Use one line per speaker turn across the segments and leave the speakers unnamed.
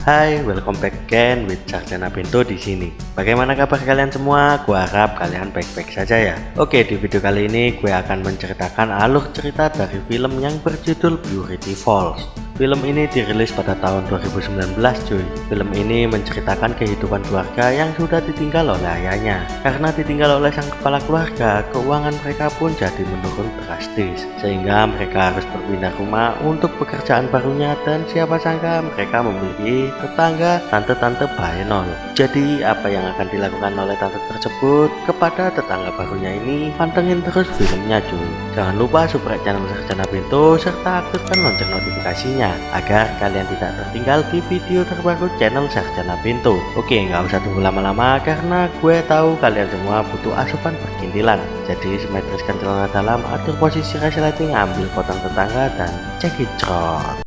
Hai, welcome back again with Sarjana Bento di sini. Bagaimana kabar kalian semua? Gua harap kalian baik-baik saja ya. Oke, di video kali ini gue akan menceritakan alur cerita dari film yang berjudul Purity Falls. Film ini dirilis pada tahun 2019 cuy. Film ini menceritakan kehidupan keluarga yang sudah ditinggal oleh ayahnya. Karena ditinggal oleh sang kepala keluarga, keuangan mereka pun jadi menurun drastis. Sehingga mereka harus berpindah rumah untuk pekerjaan barunya, dan siapa sangka mereka memiliki tetangga tante-tante bahenol. Jadi apa yang akan dilakukan oleh tante tersebut kepada tetangga barunya ini? Pantengin terus filmnya cuy. Jangan lupa subscribe channel Sarjana Bento serta aktifkan lonceng notifikasinya agar kalian tidak tertinggal di video terbaru channel Sarjana Bento. Oke, nggak usah tunggu lama-lama karena gue tahu kalian semua butuh asupan perkintilan. Jadi simetriskan celana dalam, atur posisi resleting, ambil potong tetangga, dan cekicot.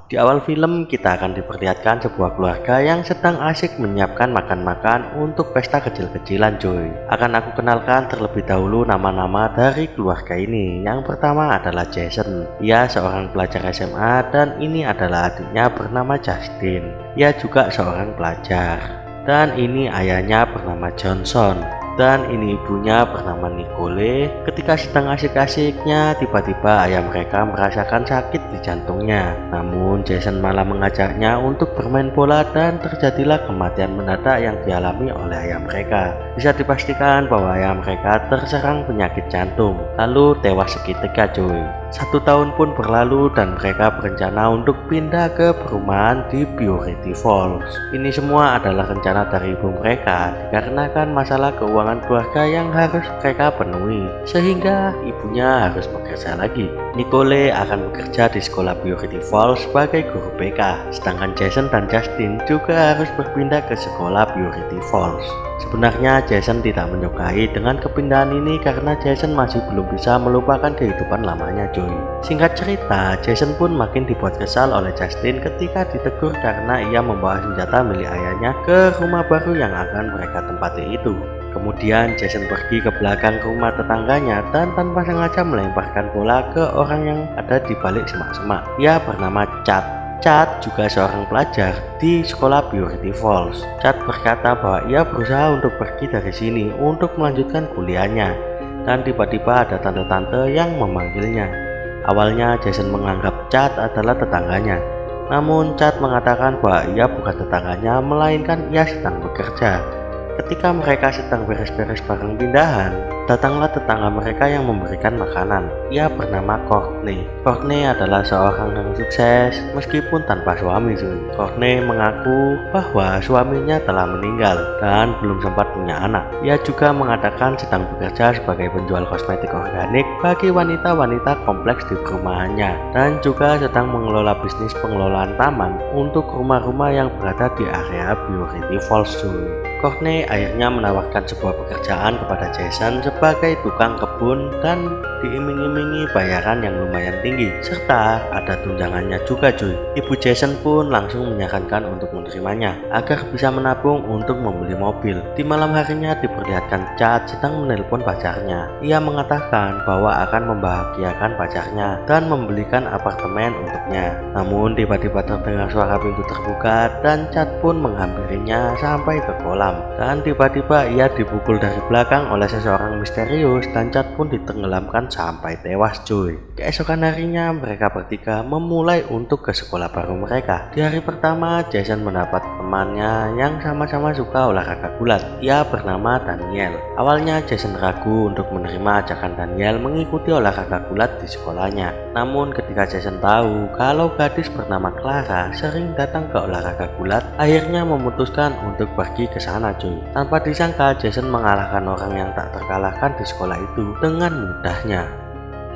Di awal film kita akan diperlihatkan sebuah keluarga yang sedang asik menyiapkan makan-makan untuk pesta kecil-kecilan cuy. Akan aku kenalkan terlebih dahulu nama-nama dari keluarga ini. Yang pertama adalah Jason. Ia seorang pelajar SMA dan ini adalah adiknya bernama Justin. Ia juga seorang pelajar. Dan ini ayahnya bernama Johnson. Dan ini ibunya bernama Nicole. Ketika sedang asik-asiknya, tiba-tiba ayah mereka merasakan sakit di jantungnya. Namun Jason malah mengajaknya untuk bermain bola dan terjadilah kematian mendadak yang dialami oleh ayah mereka. Bisa dipastikan bahwa ayah mereka terserang penyakit jantung, lalu tewas seketika cuy. 1 tahun pun berlalu dan mereka berencana untuk pindah ke perumahan di Purity Falls. Ini semua adalah rencana dari ibu mereka dikarenakan masalah keuangan keluarga yang harus mereka penuhi, sehingga ibunya harus bekerja lagi. Nicole akan bekerja di sekolah Purity Falls sebagai guru BK, sedangkan Jason dan Justin juga harus berpindah ke sekolah Purity Falls. Sebenarnya Jason tidak menyukai dengan kepindahan ini karena Jason masih belum bisa melupakan kehidupan lamanya cuy. Singkat cerita, Jason pun makin dibuat kesal oleh Justin ketika ditegur karena ia membawa senjata milik ayahnya ke rumah baru yang akan mereka tempati itu. Kemudian Jason pergi ke belakang rumah tetangganya dan tanpa sengaja melemparkan bola ke orang yang ada di balik semak-semak. Ia bernama Chad. Chad juga seorang pelajar di sekolah Purity Falls. Chad berkata bahwa ia berusaha untuk pergi dari sini untuk melanjutkan kuliahnya, dan tiba-tiba ada tante-tante yang memanggilnya. Awalnya Jason menganggap Chad adalah tetangganya, namun Chad mengatakan bahwa ia bukan tetangganya melainkan ia sedang bekerja. Ketika mereka sedang beres-beres barang pindahan, datanglah tetangga mereka yang memberikan makanan. Ia bernama Courtney. Courtney adalah seorang yang sukses meskipun tanpa suami cuy. Courtney mengaku bahwa suaminya telah meninggal dan belum sempat punya anak. Ia juga mengatakan sedang bekerja sebagai penjual kosmetik organik bagi wanita-wanita kompleks di perumahannya, dan juga sedang mengelola bisnis pengelolaan taman untuk rumah-rumah yang berada di area Purity Falls cuy. Courtney akhirnya menawarkan sebuah pekerjaan kepada Jason sebagai tukang kebun dan diiming-imingi bayaran yang lumayan tinggi, serta ada tunjangannya juga cuy. Ibu Jason pun langsung menyarankan untuk menerimanya agar bisa menabung untuk membeli mobil. Di malam harinya diperlihatkan Chad sedang menelpon pacarnya. Ia mengatakan bahwa akan membahagiakan pacarnya dan membelikan apartemen untuknya. Namun tiba-tiba terdengar suara pintu terbuka dan Chad pun menghampirinya sampai ke kolam. Dan tiba-tiba ia dipukul dari belakang oleh seseorang misterius dan Chad pun ditenggelamkan sampai tewas cuy. Keesokan harinya mereka bertiga memulai untuk ke sekolah baru mereka. Di hari pertama Jason mendapat temannya yang sama-sama suka olahraga gulat. Ia bernama Daniel. Awalnya Jason ragu untuk menerima ajakan Daniel mengikuti olahraga gulat di sekolahnya. Namun ketika Jason tahu kalau gadis bernama Clara sering datang ke olahraga gulat, akhirnya memutuskan untuk pergi ke sana cuy. Tanpa disangka Jason mengalahkan orang yang tak terkalahkan di sekolah itu dengan mudahnya.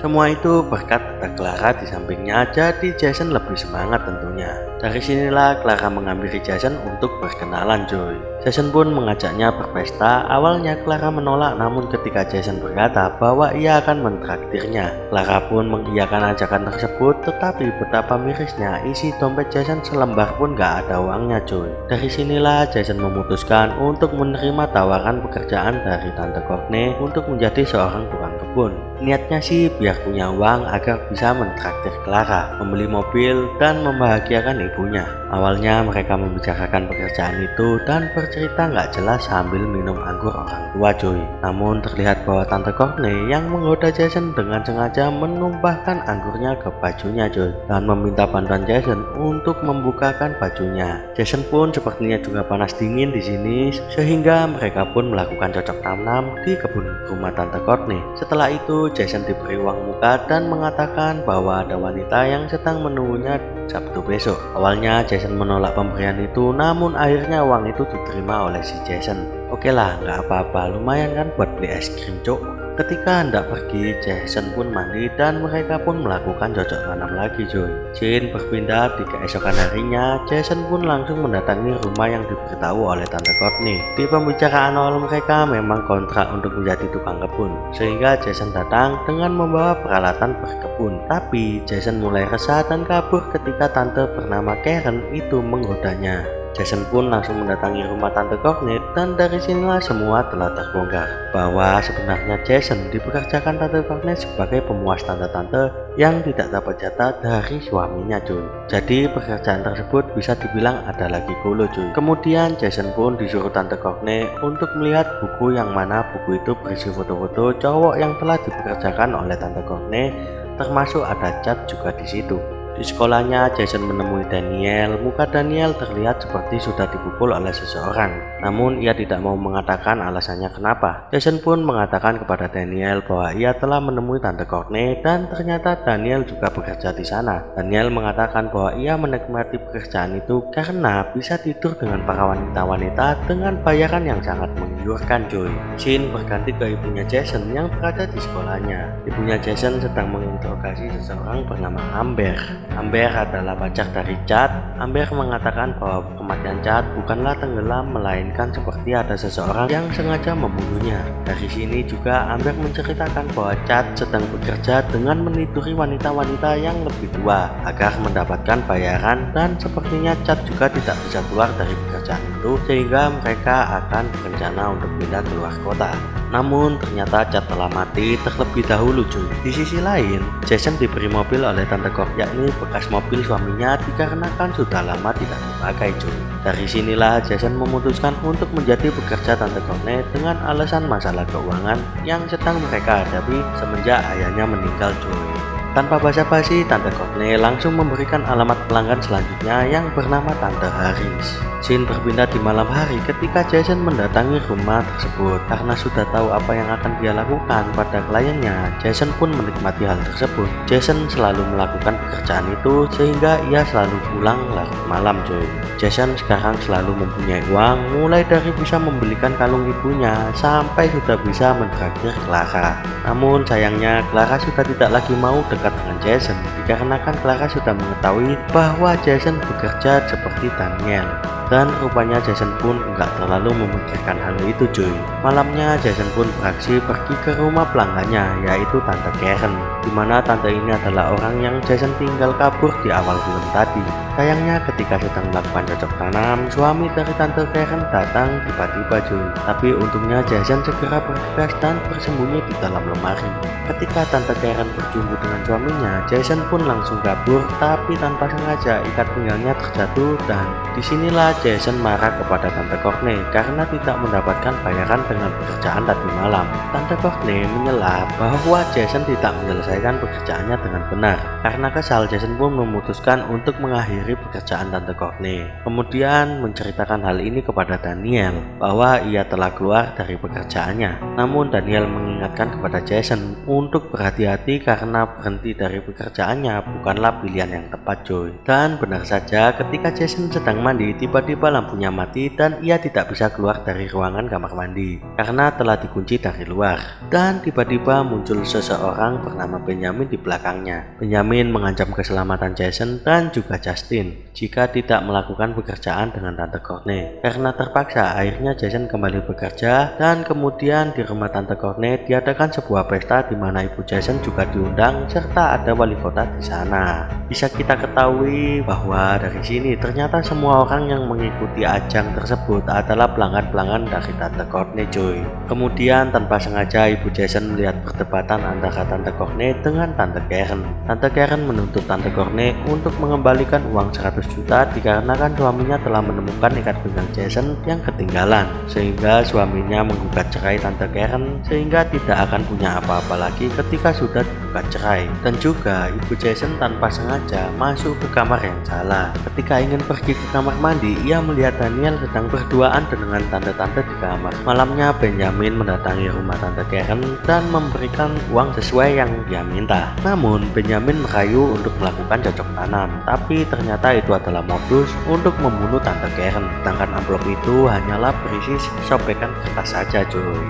Semua itu berkat ada Clara di sampingnya, jadi Jason lebih semangat tentunya. Dari sinilah Clara menghampiri Jason untuk berkenalan cuy. Jason pun mengajaknya berpesta. Awalnya Clara menolak, namun ketika Jason berkata bahwa ia akan mentraktirnya, Clara pun mengiyakan ajakan tersebut. Tetapi betapa mirisnya, isi dompet Jason selembar pun gak ada uangnya cuy. Dari sinilah Jason memutuskan untuk menerima tawaran pekerjaan dari Tante Courtney untuk menjadi seorang tukang kebun. Niatnya sih biar punya uang agar bisa mentraktir Clara, membeli mobil, dan membahagiakan ibunya. Awalnya mereka membicarakan pekerjaan itu dan bercerita nggak jelas sambil minum anggur orang tua cuy. Namun terlihat bahwa Tante Courtney yang menggoda Jason dengan sengaja menumpahkan anggurnya ke bajunya cuy, dan meminta bantuan Jason untuk membukakan bajunya. Jason pun sepertinya juga panas dingin di sini, sehingga mereka pun melakukan cocok tanam di kebun rumah Tante Courtney. Setelah itu Jason diberi uang muka dan mengatakan bahwa ada wanita yang sedang menunggunya Sabtu besok. Awalnya Jason menolak pemberian itu, namun akhirnya uang itu diterima oleh si Jason. Oke lah, nggak apa-apa, lumayan kan buat beli es krim cok. Ketika hendak pergi, Jason pun mandi dan mereka pun melakukan cocok tanam lagi cuy. Scene berpindah di keesokan harinya. Jason pun langsung mendatangi rumah yang diberitahu oleh Tante Courtney. Di pembicaraan awal mereka memang kontrak untuk menjadi tukang kebun, sehingga Jason datang dengan membawa peralatan berkebun. Tapi Jason mulai resah dan kabur ketika tante bernama Karen itu menggodanya. Jason pun langsung mendatangi rumah Tante Courtney, dan dari sinilah semua telah terbongkar bahwa sebenarnya Jason dipekerjakan Tante Courtney sebagai pemuas tante-tante yang tidak dapat jatah dari suaminya cuy. Jadi pekerjaan tersebut bisa dibilang ada lagi golo cuy. Kemudian Jason pun disuruh Tante Courtney untuk melihat buku, yang mana buku itu berisi foto-foto cowok yang telah dipekerjakan oleh Tante Courtney, termasuk ada cat juga di situ. Di sekolahnya Jason menemui Daniel. Muka Daniel terlihat seperti sudah dipukul oleh seseorang, namun ia tidak mau mengatakan alasannya kenapa. Jason pun mengatakan kepada Daniel bahwa ia telah menemui Tante Courtney dan ternyata Daniel juga bekerja di sana. Daniel mengatakan bahwa ia menikmati pekerjaan itu karena bisa tidur dengan para wanita-wanita dengan bayaran yang sangat menggiurkan cuy. Scene berganti ke ibunya Jason yang berada di sekolahnya. Ibunya Jason sedang menginterogasi seseorang bernama Amber. Amber adalah pacar dari Chad. Amber mengatakan bahwa kematian Chad bukanlah tenggelam, melainkan seperti ada seseorang yang sengaja membunuhnya. Dari sini juga Amber menceritakan bahwa Chad sedang bekerja dengan meniduri wanita-wanita yang lebih tua agar mendapatkan bayaran, dan sepertinya Chad juga tidak bisa keluar dari pekerjaan itu, sehingga mereka akan berencana untuk pindah ke luar kota. Namun ternyata Chad telah mati terlebih dahulu cuy. Di sisi lain, Jason diberi mobil oleh Tante Courtney, yakni bekas mobil suaminya, dikarenakan sudah lama tidak dipakai cuy. Dari sinilah Jason memutuskan untuk menjadi pekerja Tante Courtney dengan alasan masalah keuangan yang sedang mereka hadapi semenjak ayahnya meninggal cuy. Tanpa basa-basi, Tante Courtney langsung memberikan alamat pelanggan selanjutnya yang bernama Tante Harris. Scene berpindah di malam hari ketika Jason mendatangi rumah tersebut. Karena sudah tahu apa yang akan dia lakukan pada kliennya, Jason pun menikmati hal tersebut. Jason selalu melakukan pekerjaan itu sehingga ia selalu pulang larut malam cuy. Jason sekarang selalu mempunyai uang, mulai dari bisa membelikan kalung ibunya sampai sudah bisa mentraktir Clara. Namun sayangnya Clara sudah tidak lagi mau dekat dengan Jason, dikarenakan Clara sudah mengetahui bahwa Jason bekerja seperti Daniel. Dan rupanya Jason pun nggak terlalu memikirkan hal itu cuy. Malamnya Jason pun beraksi pergi ke rumah pelanggannya, yaitu Tante Karen, dimana tante ini adalah orang yang Jason tinggal kabur di awal film tadi. Sayangnya ketika sedang melakukan cocok tanam, suami dari Tante Karen datang tiba-tiba cuy. Tapi untungnya Jason segera bergegas dan bersembunyi di dalam lemari. Ketika Tante Karen berjumpa dengan suaminya, Jason pun langsung kabur, tapi tanpa sengaja ikat pinggangnya terjatuh, dan disinilah Jason marah kepada Tante Courtney karena tidak mendapatkan bayaran dengan pekerjaan tadi malam. Tante Courtney menyela bahwa Jason tidak menyelesaikan pekerjaannya dengan benar. Karena kesal, Jason pun memutuskan untuk mengakhiri pekerjaan Tante Courtney. Kemudian menceritakan hal ini kepada Daniel bahwa ia telah keluar dari pekerjaannya. Namun Daniel mengingatkan kepada Jason untuk berhati-hati karena berhenti dari pekerjaannya bukanlah pilihan yang tepat cuy. Dan benar saja, ketika Jason sedang mandi, tiba-tiba tiba-tiba lampunya mati dan ia tidak bisa keluar dari ruangan kamar mandi karena telah dikunci dari luar. Dan tiba-tiba muncul seseorang bernama Benjamin di belakangnya. Benjamin mengancam keselamatan Jason dan juga Justin jika tidak melakukan pekerjaan dengan Tante Courtney. Karena terpaksa, akhirnya Jason kembali bekerja dan kemudian di rumah Tante Courtney diadakan sebuah pesta di mana ibu Jason juga diundang serta ada wali kota di sana. Bisa kita ketahui bahwa dari sini ternyata semua orang yang mengikuti ajang tersebut adalah pelanggan-pelanggan dari Tante Courtney, cuy. Kemudian tanpa sengaja ibu Jason melihat perdebatan antara Tante Courtney dengan Tante Karen. Tante Karen menuntut Tante Courtney untuk mengembalikan uang 100 juta dikarenakan suaminya telah menemukan ikat pinggang Jason yang ketinggalan, sehingga suaminya menggugat cerai Tante Karen sehingga tidak akan punya apa-apa lagi ketika sudah digugat cerai. Dan juga ibu Jason tanpa sengaja masuk ke kamar yang salah. Ketika ingin pergi ke kamar mandi, ia melihat Daniel sedang berduaan dengan tante-tante di kamar. Malamnya Benjamin mendatangi rumah Tante Karen dan memberikan uang sesuai yang dia minta. Namun Benjamin merayu untuk melakukan cocok tanam, tapi ternyata itu adalah modus untuk membunuh Tante Karen. Sedangkan amplop itu hanyalah berisi sobekan kertas saja, cuy.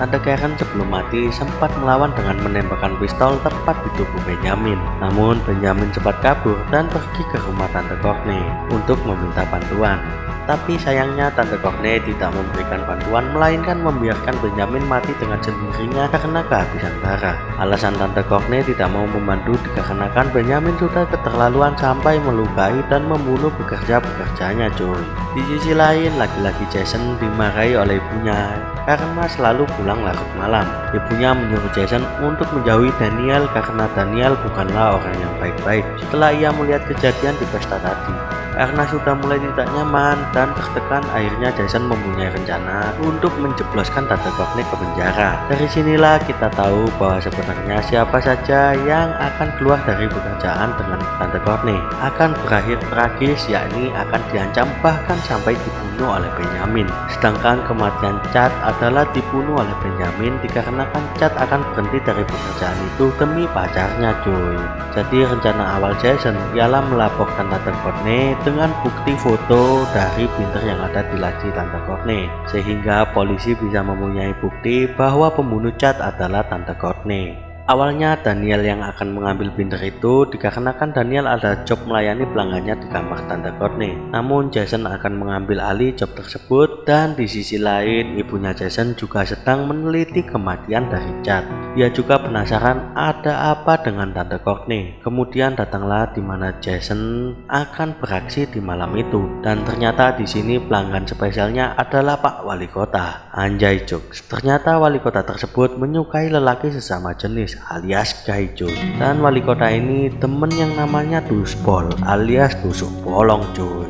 Tante Karen sebelum mati sempat melawan dengan menembakkan pistol tepat di tubuh Benjamin. Namun Benjamin sempat kabur dan pergi ke rumah Tante Courtney untuk meminta bantuan. Tapi sayangnya Tante Courtney tidak memberikan bantuan, melainkan membiarkan Benjamin mati dengan sendirinya karena kehabisan darah. Alasan Tante Courtney tidak mau membantu dikarenakan Benjamin sudah keterlaluan sampai melukai dan membunuh pekerja-pekerjanya, cuy. Di sisi lain, laki-laki Jason dimarahi oleh ibunya karena selalu pulang larut malam. Ibunya menyuruh Jason untuk menjauhi Daniel karena Daniel bukanlah orang yang baik-baik. Setelah ia melihat kejadian di pesta tadi, karena sudah mulai tidak nyaman dan tertekan, akhirnya Jason mempunyai rencana untuk menjebloskan Tante Courtney ke penjara. Dari sinilah kita tahu bahwa sebenarnya siapa saja yang akan keluar dari pekerjaan dengan Tante Courtney akan berakhir tragis, yakni akan diancam bahkan sampai dibunuh oleh Benjamin. Sedangkan kematian Chad adalah dibunuh oleh Benjamin dikarenakan Chad akan berhenti dari pekerjaan itu demi pacarnya, cuy. Jadi rencana awal Jason ialah melaporkan Tante Courtney dengan bukti foto dari printer yang ada di laci Tante Courtney, sehingga polisi bisa mempunyai bukti bahwa pembunuh Chad adalah Tante Courtney. Awalnya Daniel yang akan mengambil printer itu dikarenakan Daniel ada job melayani pelanggannya di kamar Tante Courtney. Namun Jason akan mengambil alih job tersebut, dan di sisi lain ibunya Jason juga sedang meneliti kematian dari Chad. Ia juga penasaran ada apa dengan Tante Courtney. Kemudian datanglah di mana Jason akan beraksi di malam itu, dan ternyata di sini pelanggan spesialnya adalah Pak Wali Kota. Anjay jokes, ternyata wali kota tersebut menyukai lelaki sesama jenis alias gay, cuy. Dan wali kota ini temen yang namanya Dusbol alias tusuk bolong, cuy.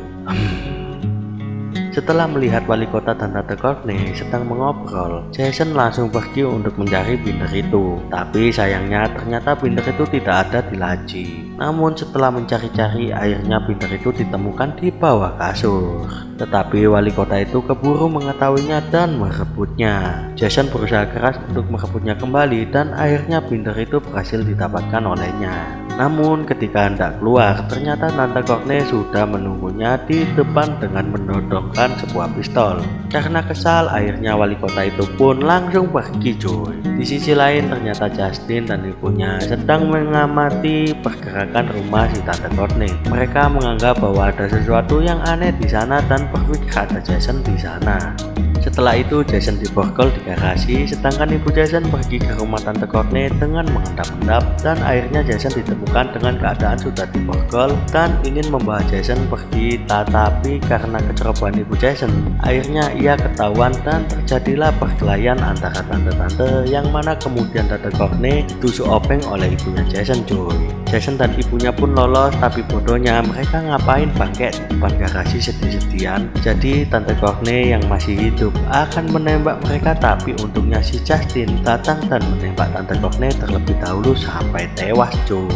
Setelah melihat wali kota dan Tante Courtney sedang mengobrol, Jason langsung pergi untuk mencari binder itu. Tapi sayangnya ternyata binder itu tidak ada di laci. Namun setelah mencari-cari, akhirnya binder itu ditemukan di bawah kasur. Tetapi wali kota itu keburu mengetahuinya dan merebutnya. Jason berusaha keras untuk merebutnya kembali dan akhirnya binder itu berhasil didapatkan olehnya. Namun ketika hendak keluar, ternyata Tante Courtney sudah menunggunya di depan dengan menodongkan sebuah pistol. Karena kesal, akhirnya wali kota itu pun langsung pergi, cuy. Di sisi lain ternyata Justin dan ibunya sedang mengamati pergerakan rumah si Tante Courtney. Mereka menganggap bahwa ada sesuatu yang aneh di sana dan berpikir ada Jason di sana. Setelah itu Jason diborgol di garasi, sedangkan ibu Jason pergi ke rumah Tante Courtney dengan mengendap-endap, dan akhirnya Jason ditemukan dengan keadaan sudah diborgol dan ingin membawa Jason pergi, tetapi karena kecerobohan ibu Jason, akhirnya ia ketahuan dan terjadilah perkelahian antara tante-tante, yang mana kemudian Tante Courtney ditusuk openg oleh ibunya Jason, cuy. Jason dan ibunya pun lolos, tapi bodohnya mereka ngapain bangke di depan garasi sedih-sedihan. Jadi Tante Courtney yang masih hidup akan menembak mereka, tapi untungnya si Justin datang dan menembak Tante Courtney terlebih dahulu sampai tewas, cuy.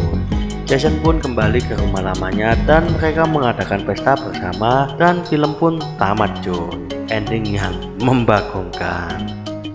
Jason pun kembali ke rumah lamanya dan mereka mengadakan pesta bersama, dan film pun tamat, cuy. Ending yang membagongkan.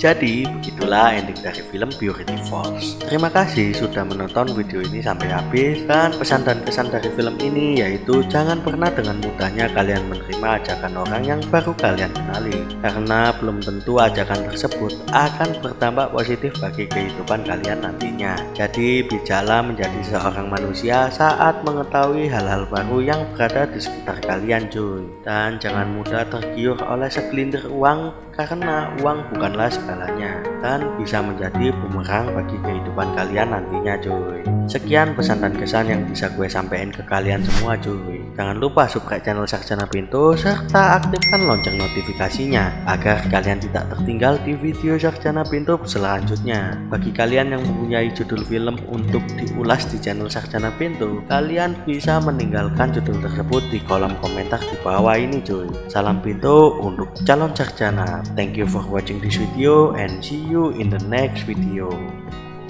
Jadi begitulah ending dari film Purity Falls. Terima kasih sudah menonton video ini sampai habis, dan pesan dan kesan dari film ini yaitu jangan pernah dengan mudahnya kalian menerima ajakan orang yang baru kalian kenali, karena belum tentu ajakan tersebut akan berdampak positif bagi kehidupan kalian nantinya. Jadi bijaklah menjadi seorang manusia saat mengetahui hal-hal baru yang berada di sekitar kalian cuy, dan jangan mudah tergiur oleh segelintir uang, karena uang bukanlah segalanya dan bisa menjadi bumerang bagi kehidupan kalian nantinya cuy. Sekian pesan dan kesan yang bisa gue sampaikan ke kalian semua cuy. Jangan lupa subscribe channel Sarjana Pinto serta aktifkan lonceng notifikasinya agar kalian tidak tertinggal di video Sarjana Pinto selanjutnya. Bagi kalian yang mempunyai judul film untuk diulas di channel Sarjana Pinto, kalian bisa meninggalkan judul tersebut di kolom komentar di bawah ini cuy. Salam Pinto untuk calon sarjana. Thank you for watching this video and see you in the next video.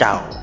Ciao.